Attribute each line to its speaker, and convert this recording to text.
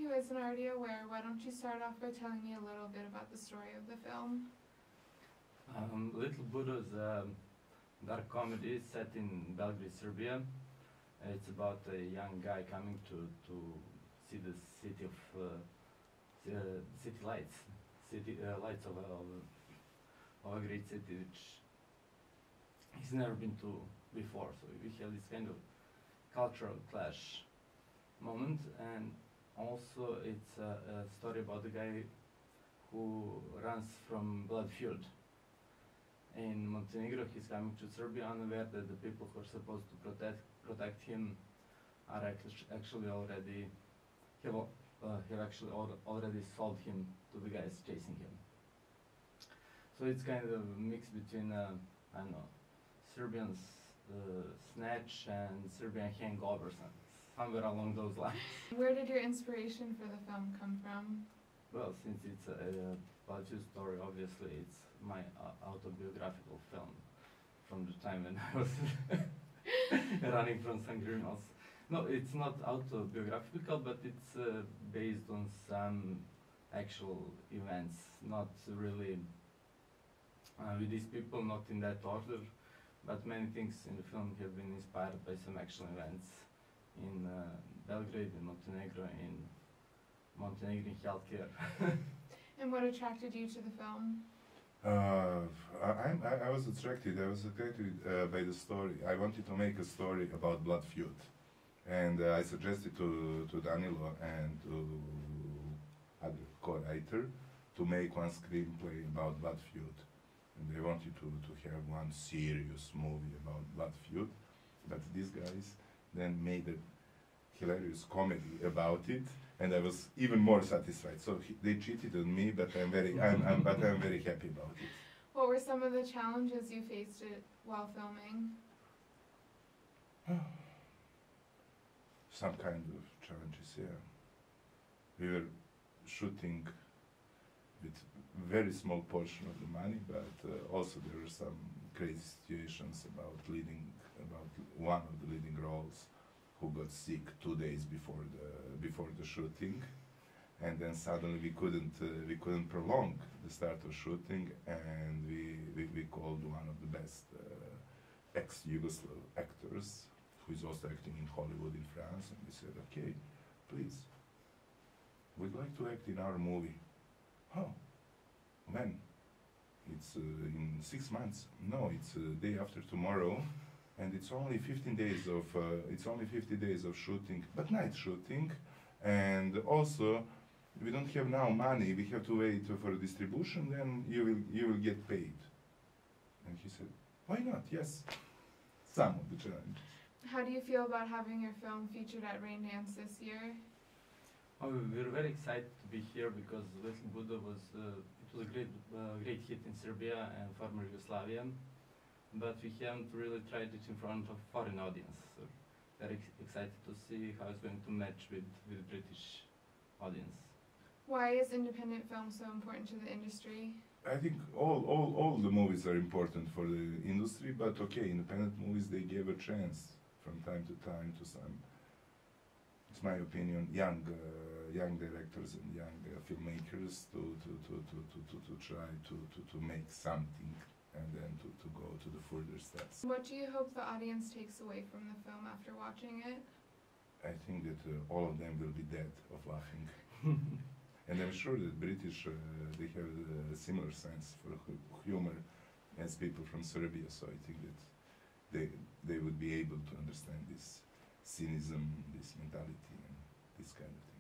Speaker 1: who isn't already aware, why don't you start off by telling me a little bit about the story of the film?
Speaker 2: Little Buddho is a dark comedy set in Belgrade, Serbia. It's about a young guy coming to see the city of city lights, lights of a great city which he's never been to before. So we have this kind of cultural clash moment, and also it's a story about the guy who runs from blood feud. In Montenegro, he's coming to Serbia unaware that the people who are supposed to protect him are actually already already sold him to the guys chasing him. So it's kind of a mix between I don't know, Serbian snatch and Serbian hangovers, and somewhere along those lines.
Speaker 1: Where did your inspiration for the film come from?
Speaker 2: Well, since it's a Paljic story, obviously it's my autobiographical film from the time when I was running from some criminals. No, it's not autobiographical, but it's based on some actual events, not really with these people, not in that order, but many things in the film have been inspired by some actual events in Belgrade, in Montenegro, in Montenegrin healthcare.
Speaker 1: And what attracted you to the film?
Speaker 3: I was attracted by the story. I wanted to make a story about blood feud. And I suggested to Danilo and to other co-writer to make one screenplay about blood feud. And they wanted to have one serious movie about blood feud. But these guys then made a hilarious comedy about it, and I was even more satisfied. So they cheated on me, but I'm very happy about it.
Speaker 1: What were some of the challenges you faced while filming?
Speaker 3: Some kind of challenges, yeah. We were shooting with very small portion of the money, but also there were some crazy situations about one of the leading roles who got sick 2 days before the shooting, and then suddenly we couldn't prolong the start of shooting, and we called one of the best ex-Yugoslav actors who is also acting in Hollywood in France, and we said, okay, please, we'd like to act in our movie. Oh, when? It's in 6 months. No, it's day after tomorrow, and it's only 15 days of shooting, but night shooting, and also we don't have now money. We have to wait for distribution. Then you will get paid. And he said, why not? Yes, some of the challenges.
Speaker 1: How do you feel about having your film featured at Raindance this year?
Speaker 2: Oh, we're very excited to be here because Little Buddho was a great hit in Serbia and former Yugoslavia, but we haven't really tried it in front of foreign audience. So very excited to see how it's going to match with British audience.
Speaker 1: Why is independent film so important to the industry?
Speaker 3: I think all the movies are important for the industry, but okay, independent movies, they gave a chance from time to time to some, it's my opinion, young directors and young filmmakers to try to make something and then to go to the further steps.
Speaker 1: What do you hope the audience takes away from the film after watching it?
Speaker 3: I think that all of them will be dead of laughing. And I'm sure that British, they have a similar sense for humor as people from Serbia, so I think that they would be able to understand this cynicism, this mentality, and this kind of thing.